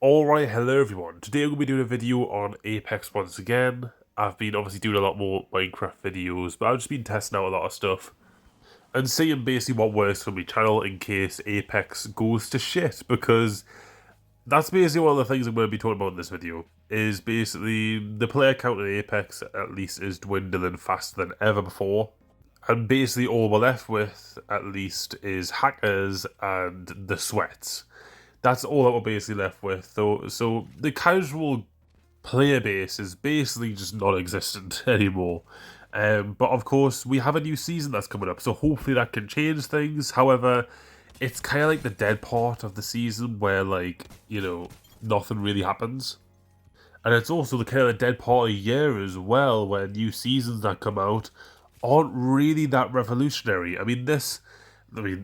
Alright, hello everyone. Today I'm going to be doing a video on Apex once again. I've been obviously doing a lot more Minecraft videos, but I've just been testing out a lot of stuff and seeing basically what works for my channel in case Apex goes to shit, because that's basically one of the things I'm going to be talking about in this video, is basically the player count in Apex at least is dwindling faster than ever before. And basically all we're left with, at least, is hackers and the sweats. That's all that we're basically left with, though. So the casual player base is basically just non-existent anymore. But of course, we have a new season that's coming up, so hopefully that can change things. However, it's kind of like the dead part of the season where, like, you know, nothing really happens. And it's also the kind of the dead part of the year as well, where new seasons that come out aren't really that revolutionary.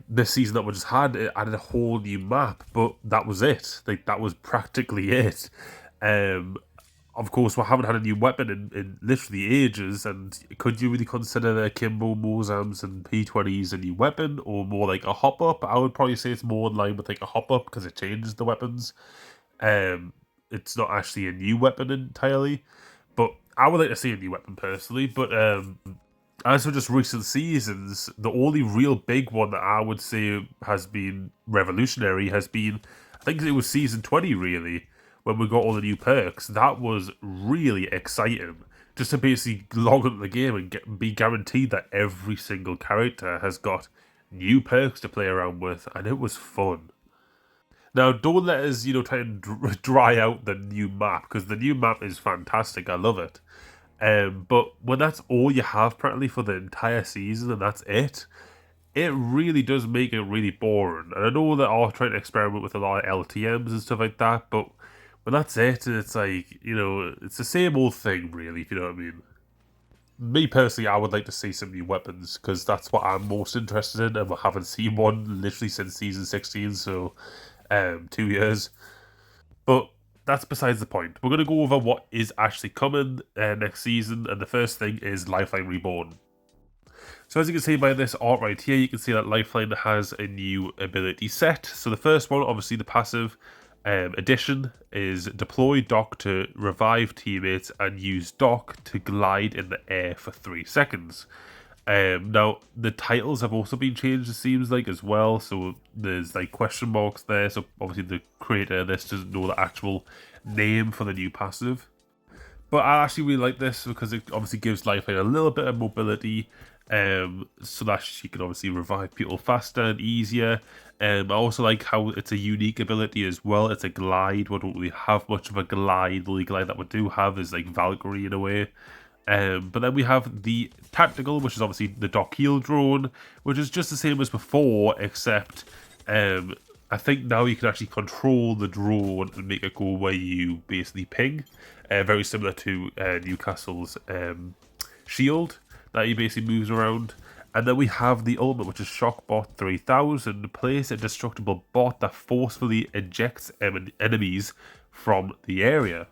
this season that we just had, it added a whole new map, but that was it. Like, that was practically it. Of course, we haven't had a new weapon in literally ages, and could you really consider the 𝗏𝗂𝗯𝘂𝗮𝗯𝘲s and P20s a new weapon, or more like a hop-up? I would probably say it's more in line with like a hop-up, because it changes the weapons. It's not actually a new weapon entirely, but I would like to see a new weapon personally, but as for just recent seasons, the only real big one that I would say has been revolutionary has been, I think it was season 20 really, when we got all the new perks. That was really exciting, just to basically log into the game and be guaranteed that every single character has got new perks to play around with, and it was fun. Now, don't let us, try and dry out the new map, because the new map is fantastic. I love it. But when that's all you have practically for the entire season and that's it really does make it really boring. And I know that I'll try to experiment with a lot of LTMs and stuff like that, but when that's it, it's like, it's the same old thing really, if you know what I mean. Me personally, I would like to see some new weapons, because that's what I'm most interested in, and we haven't seen one literally since season 16, so 2 years. But that's besides the point. We're going to go over what is actually coming next season, and the first thing is Lifeline Reborn. So as you can see by this art right here, you can see that Lifeline has a new ability set. So the first one, obviously the passive addition, is deploy dock to revive teammates and use dock to glide in the air for 3 seconds. Now, the titles have also been changed, it seems like, as well, so there's like question marks there, so obviously the creator of this doesn't know the actual name for the new passive. But I actually really like this, because it obviously gives Lifeline a little bit of mobility, so that she can obviously revive people faster and easier. I also like how it's a unique ability as well. It's a glide. We don't really have much of a glide. The only glide that we do have is like Valkyrie in a way. But then we have the tactical, which is obviously the dock heal drone, which is just the same as before, except I think now you can actually control the drone and make it go where you basically ping. Very similar to Newcastle's shield that he basically moves around. And then we have the ultimate, which is Shockbot 3000. Place a destructible bot that forcefully ejects enemies from the area.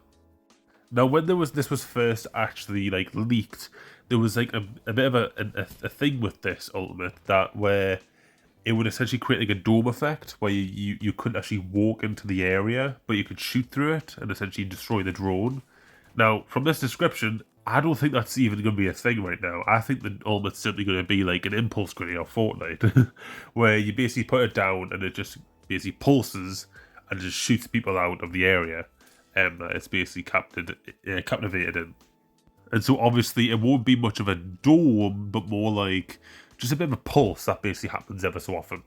Now, when this was first actually like leaked, there was like a bit of a thing with this ultimate where it would essentially create like a dome effect where you couldn't actually walk into the area, but you could shoot through it and essentially destroy the drone. Now, from this description, I don't think that's even going to be a thing right now. I think the ultimate's simply going to be like an impulse grenade or Fortnite, where you basically put it down and it just basically pulses and just shoots people out of the area. It's basically captivated in. And so obviously it won't be much of a dome, but more like just a bit of a pulse that basically happens ever so often.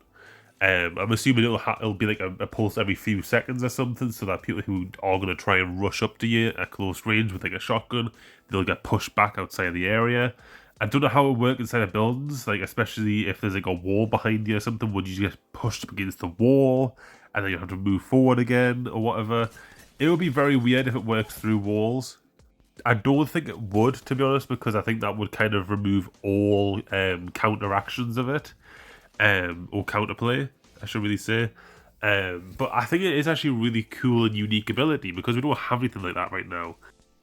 I'm assuming it'll be like a pulse every few seconds or something, so that people who are going to try and rush up to you at close range with like a shotgun, they'll get pushed back outside of the area. I don't know how it works inside of buildings, like especially if there's like a wall behind you or something. Would you get pushed up against the wall and then you have to move forward again or whatever? It would be very weird if it works through walls. I don't think it would, to be honest, because I think that would kind of remove all counteractions of it, or counterplay, I should really say. But I think it is actually a really cool and unique ability, because we don't have anything like that right now.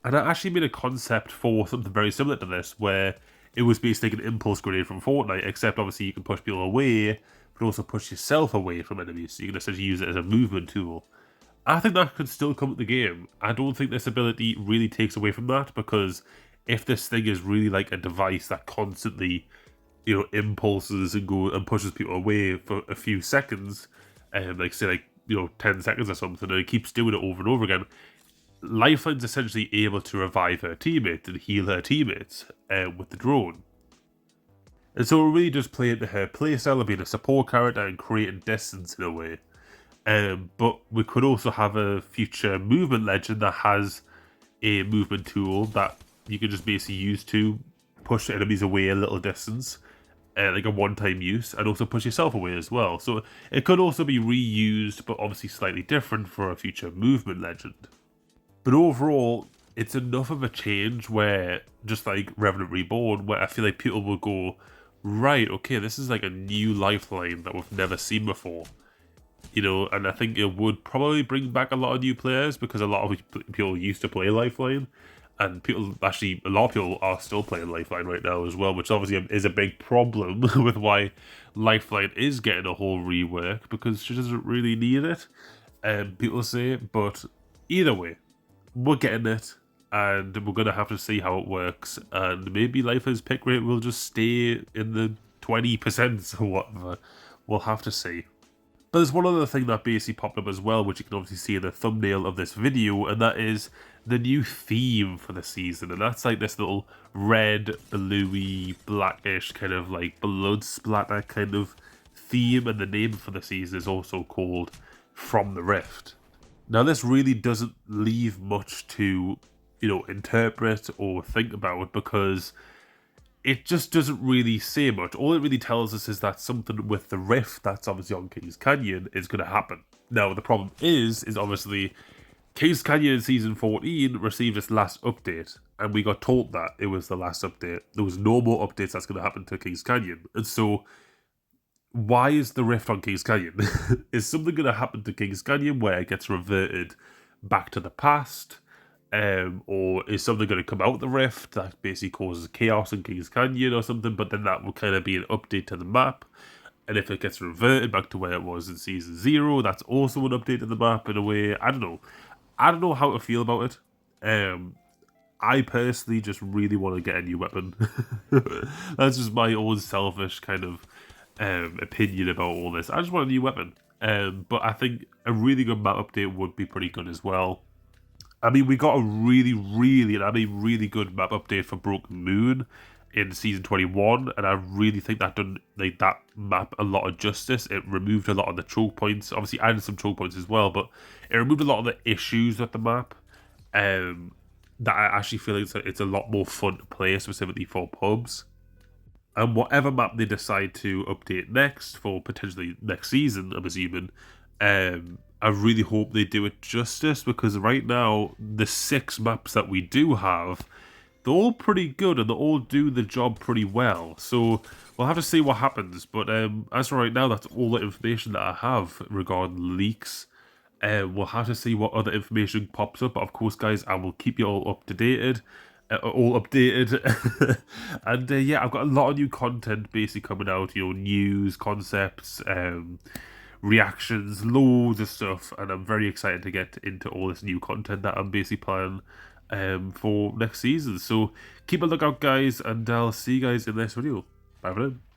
And I actually made a concept for something very similar to this, where it was basically like an impulse grenade from Fortnite, except obviously you can push people away, but also push yourself away from enemies, so you can essentially use it as a movement tool. I think that could still come at the game. I don't think this ability really takes away from that, because if this thing is really like a device that constantly, impulses and pushes people away for a few seconds, like say 10 seconds or something, and it keeps doing it over and over again, Lifeline's essentially able to revive her teammates and heal her teammates with the drone. And so we're really just playing to her playstyle of being a support character and creating distance in a way. But we could also have a future movement legend that has a movement tool that you can just basically use to push enemies away a little distance, like a one-time use, and also push yourself away as well. So it could also be reused, but obviously slightly different for a future movement legend. But overall, it's enough of a change where, just like Revenant Reborn, where I feel like people will go, right, okay, this is like a new Lifeline that we've never seen before. And I think it would probably bring back a lot of new players, because a lot of people used to play Lifeline, and a lot of people are still playing Lifeline right now as well, which obviously is a big problem with why Lifeline is getting a whole rework, because she doesn't really need it, people say. But either way, we're getting it, and we're going to have to see how it works, and maybe Lifeline's pick rate will just stay in the 20% or whatever. We'll have to see. But there's one other thing that basically popped up as well, which you can obviously see in the thumbnail of this video, and that is the new theme for the season. And that's like this little red, bluey, blackish kind of like blood splatter kind of theme, and the name for the season is also called From the Rift. Now this really doesn't leave much to, interpret or think about, because it just doesn't really say much. All it really tells us is that something with the rift that's obviously on Kings Canyon is going to happen. Now, the problem is obviously Kings Canyon in Season 14 received its last update, and we got told that it was the last update. There was no more updates that's going to happen to Kings Canyon. And so, why is the rift on Kings Canyon? Is something going to happen to Kings Canyon where it gets reverted back to the past? Or is something going to come out the rift that basically causes chaos in Kings Canyon or something, but then that will kind of be an update to the map? And if it gets reverted back to where it was in Season 0, that's also an update to the map in a way. I don't know. I don't know how to feel about it. I personally just really want to get a new weapon. That's just my own selfish kind of opinion about all this. I just want a new weapon. But I think a really good map update would be pretty good as well. I mean, we got a really, really good map update for Broken Moon in Season 21, and I really think that done that map a lot of justice. It removed a lot of the choke points, obviously added some choke points as well, but it removed a lot of the issues with the map. That I actually feel like it's a lot more fun to play, specifically for pubs. And whatever map they decide to update next, for potentially next season, I'm assuming, I really hope they do it justice, because right now, the 6 maps that we do have, they're all pretty good and they all do the job pretty well. So we'll have to see what happens. But as for right now, that's all the information that I have regarding leaks. We'll have to see what other information pops up. But of course, guys, I will keep you all updated. And yeah, I've got a lot of new content basically coming out. News, concepts, reactions, loads of stuff, and I'm very excited to get into all this new content that I'm basically planning for next season. So keep a lookout, guys, and I'll see you guys in the next video. Bye for now.